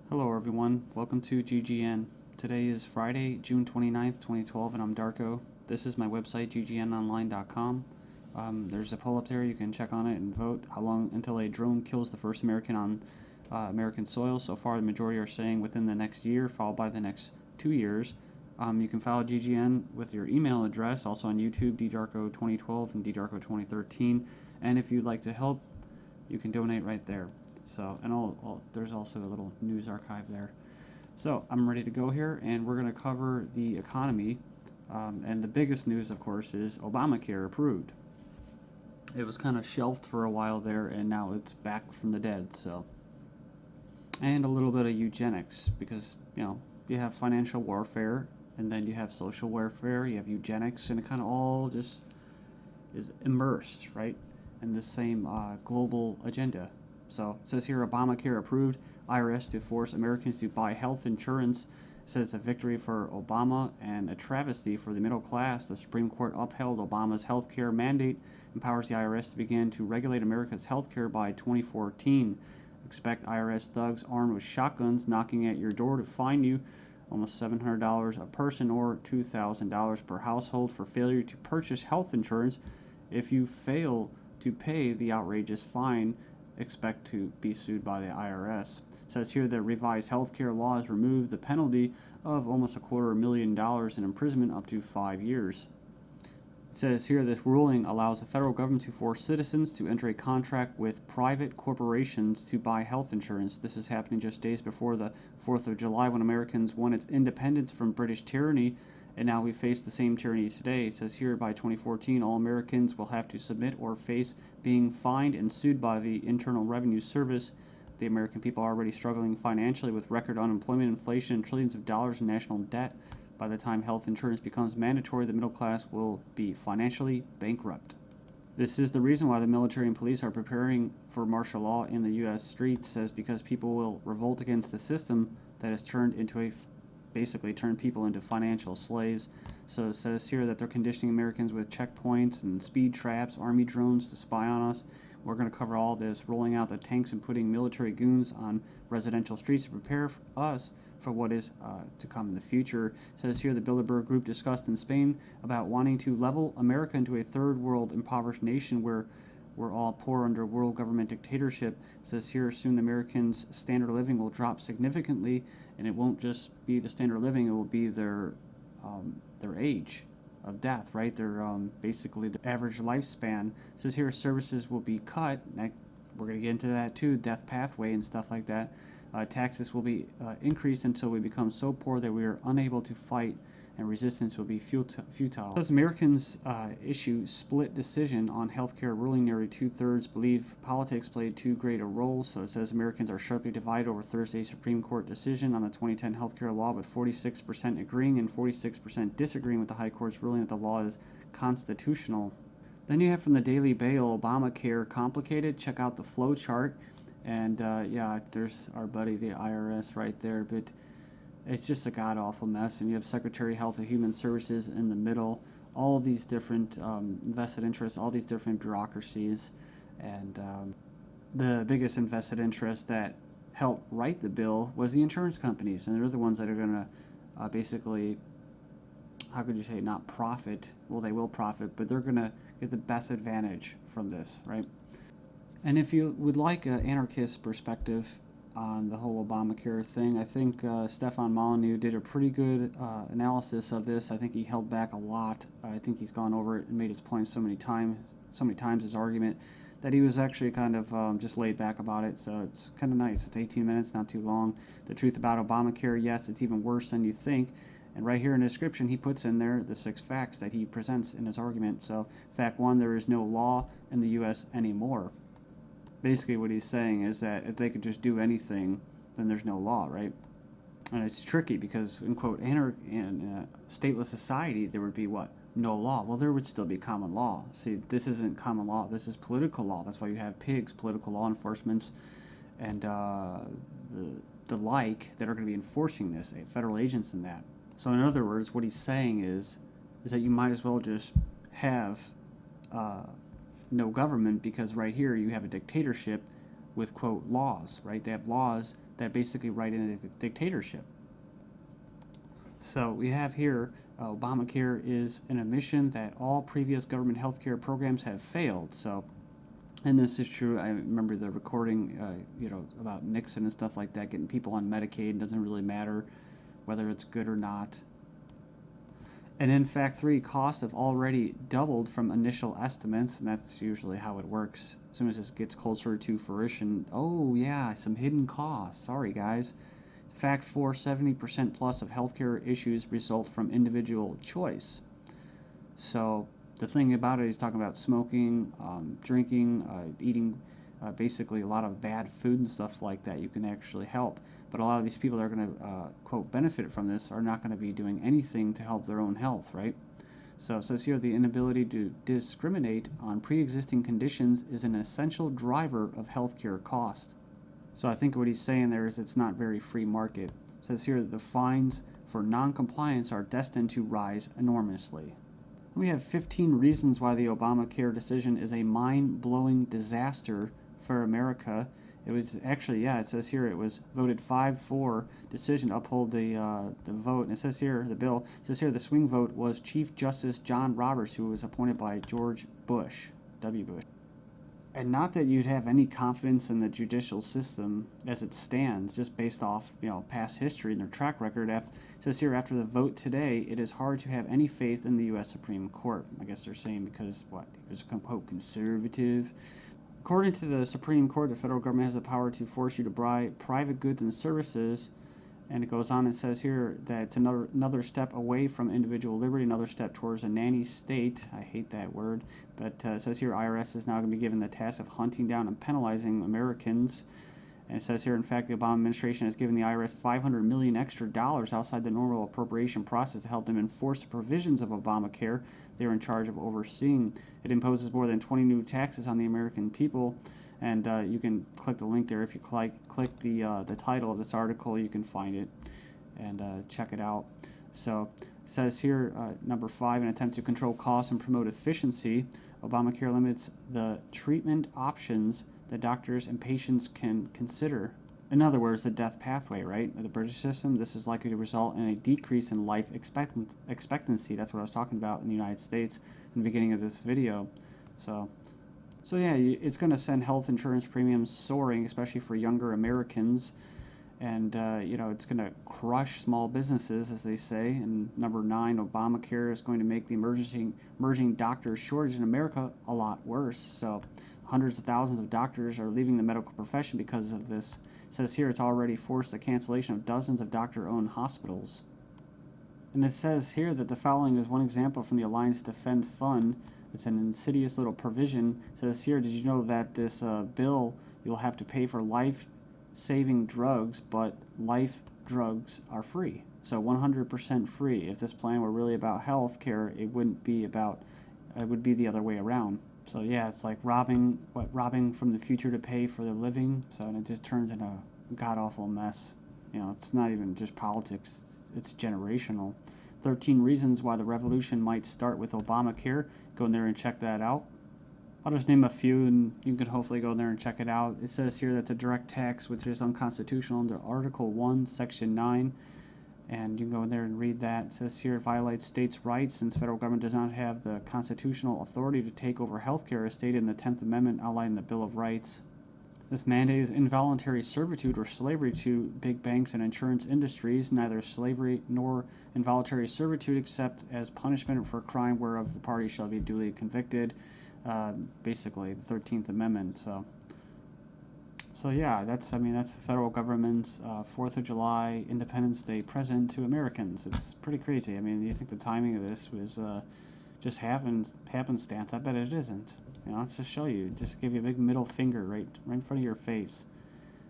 Hello everyone, welcome to GGN. Today is Friday, June 29th, 2012, and I'm Darko. This is my website, ggnonline.com. There's a poll up there, you can check on it and vote how long until a drone kills the first American on American soil. So far, the majority are saying within the next year, followed by the next 2 years. You can follow GGN with your email address, also on YouTube, ddarko2012 and ddarko2013. And if you'd like to help, you can donate right there. So, and there's also a little news archive there. So, I'm ready to go here, and we're going to cover the economy. And the biggest news, of course, is Obamacare approved. It was kind of shelved for a while there, and now it's back from the dead. So, and a little bit of eugenics, because you have financial warfare, and then you have social warfare, you have eugenics, and it kind of all just is immersed, right, in the same global agenda. So it says here, Obamacare approved, IRS to force Americans to buy health insurance. It says it's a victory for Obama and a travesty for the middle class. The Supreme Court upheld Obama's health care mandate, empowers the IRS to begin to regulate America's health care by 2014. Expect IRS thugs armed with shotguns knocking at your door to fine you almost $700 a person or $2,000 per household for failure to purchase health insurance. If you fail to pay the outrageous fine, expect to be sued by the IRS. It says here that revised healthcare laws remove the penalty of almost $250,000 in imprisonment up to 5 years. It says here this ruling allows the federal government to force citizens to enter a contract with private corporations to buy health insurance. This is happening just days before the 4th of July, when Americans won its independence from British tyranny, and now we face the same tyranny today. It says here by 2014, all Americans will have to submit or face being fined and sued by the Internal Revenue Service. The American people are already struggling financially with record unemployment, inflation, and trillions of dollars in national debt. By the time health insurance becomes mandatory, the middle class will be financially bankrupt. This is the reason why the military and police are preparing for martial law in the U.S. streets, says because people will revolt against the system that has basically turned people into financial slaves. So it says here that they're conditioning Americans with checkpoints and speed traps, army drones to spy on us. We're going to cover all this, rolling out the tanks and putting military goons on residential streets to prepare us for what is to come in the future. It says here the Bilderberg Group discussed in Spain about wanting to level America into a third world impoverished nation where we're all poor under world government dictatorship. It says here soon the Americans' standard of living will drop significantly, and it won't just be the standard of living, it will be their age of death, right? Their basically the average lifespan. It says here services will be cut. We're going to get into that too, death pathway and stuff like that. Taxes will be increased until we become so poor that we are unable to fight, and resistance will be futile. As Americans issue split decision on healthcare ruling, nearly 2/3 believe politics played too great a role. So it says Americans are sharply divided over Thursday's Supreme Court decision on the 2010 healthcare law, with 46% agreeing and 46% disagreeing with the High Court's ruling that the law is constitutional. Then you have from the Daily Bail, Obamacare complicated. Check out the flow chart. And yeah, there's our buddy, the IRS, right there. But it's just a god-awful mess. And you have Secretary of Health and Human Services in the middle. All these different vested interests, all these different bureaucracies. And the biggest invested interest that helped write the bill was the insurance companies. And they're the ones that are going to basically, how could you say, not profit. Well, they will profit, but they're going to get the best advantage from this, right? And if you would like an anarchist perspective on the whole Obamacare thing, I think Stefan Molyneux did a pretty good analysis of this. I think he held back a lot. I think he's gone over it and made his point so many times, his argument, that he was actually kind of just laid back about it. So it's kind of nice. It's 18 minutes, not too long. The truth about Obamacare, yes, it's even worse than you think. And right here in the description, he puts in there the 6 facts that he presents in his argument. So fact 1, there is no law in the U.S. anymore. Basically what he's saying is that if they could just do anything, then there's no law, right? And it's tricky because, in quote, in a stateless society, there would be what? No law. Well, there would still be common law. See, this isn't common law. This is political law. That's why you have pigs, political law enforcement, and the like that are going to be enforcing this, federal agents and that. So in other words, what he's saying is that you might as well just have no government, because right here you have a dictatorship with, quote, laws, right? They have laws that basically write in a dictatorship. So we have here Obamacare is an admission that all previous government health care programs have failed. So, and this is true. I remember the recording, about Nixon and stuff like that, getting people on Medicaid. It doesn't really matter whether it's good or not. And in fact, costs have already doubled from initial estimates, and that's usually how it works. As soon as this gets closer to fruition, oh yeah, some hidden costs. Sorry, guys. Fact 4, 70% plus of healthcare issues result from individual choice. So the thing about it, he's talking about smoking, drinking, eating basically a lot of bad food and stuff like that. You can actually help. But a lot of these people that are going to, quote, benefit from this are not going to be doing anything to help their own health, right? So it says here the inability to discriminate on pre-existing conditions is an essential driver of healthcare cost. So I think what he's saying there is it's not very free market. It says here that the fines for non-compliance are destined to rise enormously. We have 15 reasons why the Obamacare decision is a mind-blowing disaster for America. It was actually, it says here it was voted 5-4 decision to uphold the vote. And it says here, the bill, it says here the swing vote was Chief Justice John Roberts, who was appointed by George Bush, W. Bush. And not that you'd have any confidence in the judicial system as it stands, just based off past history and their track record. It says here, after the vote today, it is hard to have any faith in the U.S. Supreme Court. I guess they're saying because he was quote conservative. According to the Supreme Court, the federal government has the power to force you to buy private goods and services. And it goes on and says here that it's another step away from individual liberty, another step towards a nanny state. I hate that word. But it says here IRS is now going to be given the task of hunting down and penalizing Americans. And it says here, in fact, the Obama administration has given the IRS $500 million extra outside the normal appropriation process to help them enforce the provisions of Obamacare they're in charge of overseeing. It imposes more than 20 new taxes on the American people. And you can click the link there. If you click the title of this article, you can find it and check it out. So it says here, number 5, an attempt to control costs and promote efficiency. Obamacare limits the treatment options that doctors and patients can consider. In other words, the death pathway, right? The British system, this is likely to result in a decrease in life expectancy. That's what I was talking about in the United States in the beginning of this video. So yeah, it's going to send health insurance premiums soaring, especially for younger Americans. And, it's going to crush small businesses, as they say. And number 9, Obamacare is going to make the emerging doctor shortage in America a lot worse. So hundreds of thousands of doctors are leaving the medical profession because of this. It says here it's already forced the cancellation of dozens of doctor-owned hospitals. And it says here that the following is one example from the Alliance Defense Fund. It's an insidious little provision. It says here, did you know that this bill, you'll have to pay for life-saving drugs, but life drugs are free. So 100% free. If this plan were really about health care, it wouldn't be about, it would be the other way around. So yeah, it's like robbing from the future to pay for the living. So and it just turns into a god-awful mess. It's not even just politics, it's generational. 13 reasons why the revolution might start with Obamacare. Go in there and check that out. I'll just name a few and you can hopefully go in there and check it out. It says here that's a direct tax which is unconstitutional under Article 1, Section 9. And you can go in there and read that. It says here it violates states' rights since federal government does not have the constitutional authority to take over healthcare as stated in the 10th Amendment outlined in the Bill of Rights. This mandate is involuntary servitude or slavery to big banks and insurance industries, neither slavery nor involuntary servitude except as punishment for a crime whereof the party shall be duly convicted. Basically, the 13th Amendment. So yeah, that's the federal government's 4th of July Independence Day present to Americans. It's pretty crazy. I mean, you think the timing of this was just happenstance? I bet it isn't. Let's just show you. Just give you a big middle finger right in front of your face.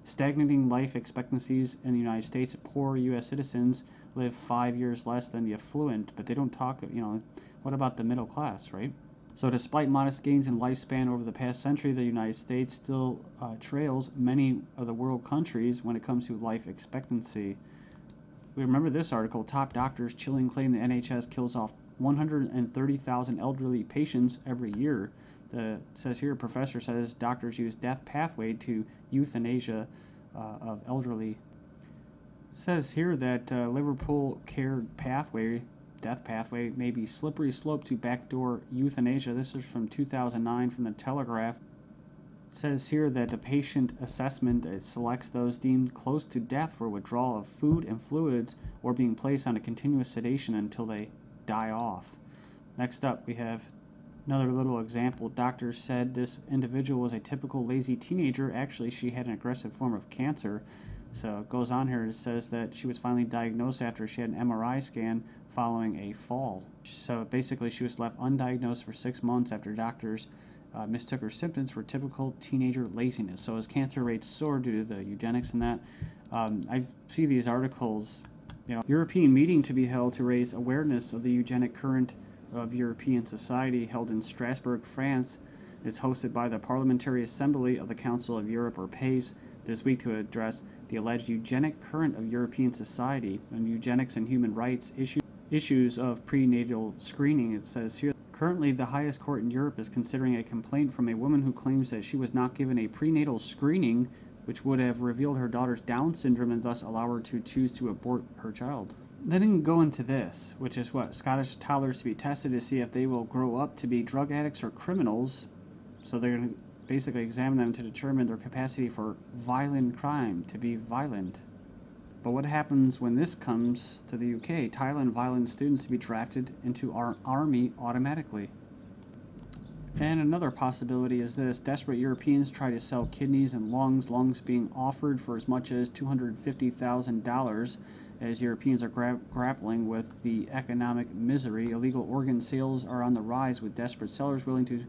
Stagnating life expectancies in the United States. Poor U.S. citizens live 5 years less than the affluent, but they don't talk, what about the middle class, right? So despite modest gains in lifespan over the past century, the United States still trails many of the world countries when it comes to life expectancy. We remember this article, top doctors chilling claim the NHS kills off 130,000 elderly patients every year. It says here, a professor says doctors use death pathway to euthanasia of elderly. Says here that Liverpool care pathway, death pathway, may be slippery slope to backdoor euthanasia. This is from 2009 from the Telegraph. Says here that the patient assessment selects those deemed close to death for withdrawal of food and fluids or being placed on a continuous sedation until they die off. Next up, we have another little example. Doctors said this individual was a typical lazy teenager. Actually, she had an aggressive form of cancer. So it goes on here. It says that she was finally diagnosed after she had an MRI scan following a fall. So basically, she was left undiagnosed for 6 months after doctors mistook her symptoms for typical teenager laziness. So as cancer rates soar due to the eugenics and that, I see these articles, European meeting to be held to raise awareness of the eugenic current of European society held in Strasbourg, France. It's hosted by the Parliamentary Assembly of the Council of Europe, or PACE, this week to address the alleged eugenic current of European society and eugenics and human rights issues of prenatal screening. It says here, currently the highest court in Europe is considering a complaint from a woman who claims that she was not given a prenatal screening which would have revealed her daughter's Down syndrome and thus allow her to choose to abort her child. They didn't go into this, which is what? Scottish toddlers to be tested to see if they will grow up to be drug addicts or criminals. So they're going to basically examine them to determine their capacity for violent crime, to be violent. But what happens when this comes to the UK? Thailand violent students to be drafted into our army automatically. And another possibility is this. Desperate Europeans try to sell kidneys and lungs being offered for as much as $250,000 as Europeans are grappling with the economic misery. Illegal organ sales are on the rise with desperate sellers willing to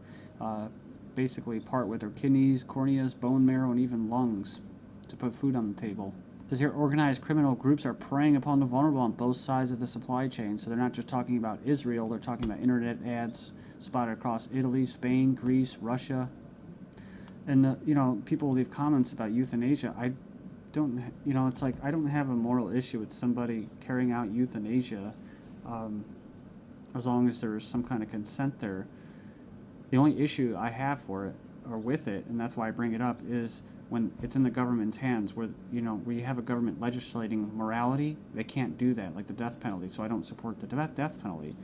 basically part with their kidneys, corneas, bone marrow, and even lungs to put food on the table. It says here, organized criminal groups are preying upon the vulnerable on both sides of the supply chain. So they're not just talking about Israel, they're talking about internet ads spotted across Italy, Spain, Greece, Russia. And, people leave comments about euthanasia. I don't, it's like I don't have a moral issue with somebody carrying out euthanasia as long as there's some kind of consent there. The only issue I have for it, or with it, and that's why I bring it up, is when it's in the government's hands, where we have a government legislating morality. They can't do that, like the death penalty. So I don't support the death penalty.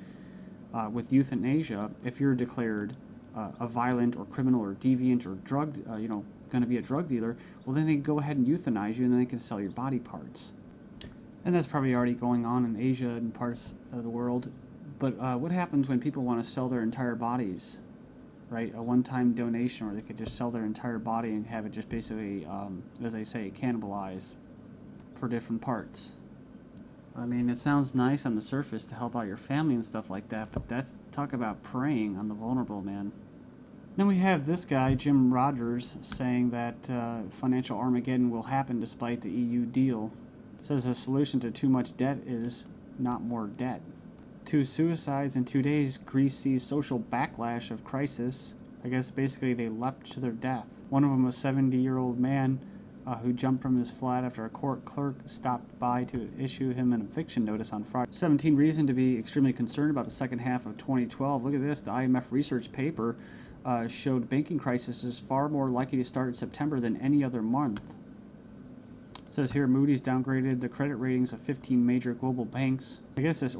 With euthanasia, if you're declared a violent or criminal or deviant or drug, going to be a drug dealer, well then they go ahead and euthanize you, and then they can sell your body parts. And that's probably already going on in Asia and parts of the world. But what happens when people want to sell their entire bodies? Right, a one-time donation, or they could just sell their entire body and have it just basically, as they say, cannibalized for different parts. I mean, it sounds nice on the surface to help out your family and stuff like that, but that's talk about preying on the vulnerable, man. Then we have this guy, Jim Rogers, saying that financial Armageddon will happen despite the EU deal. Says the solution to too much debt is not more debt. 2 suicides in 2 days. Greece sees social backlash of crisis. I guess basically they leapt to their death. One of them was a 70-year-old man who jumped from his flat after a court clerk stopped by to issue him an eviction notice on Friday. 17 reason to be extremely concerned about the second half of 2012. Look at this. The IMF research paper showed banking crisis is far more likely to start in September than any other month. It says here Moody's downgraded the credit ratings of 15 major global banks. I guess this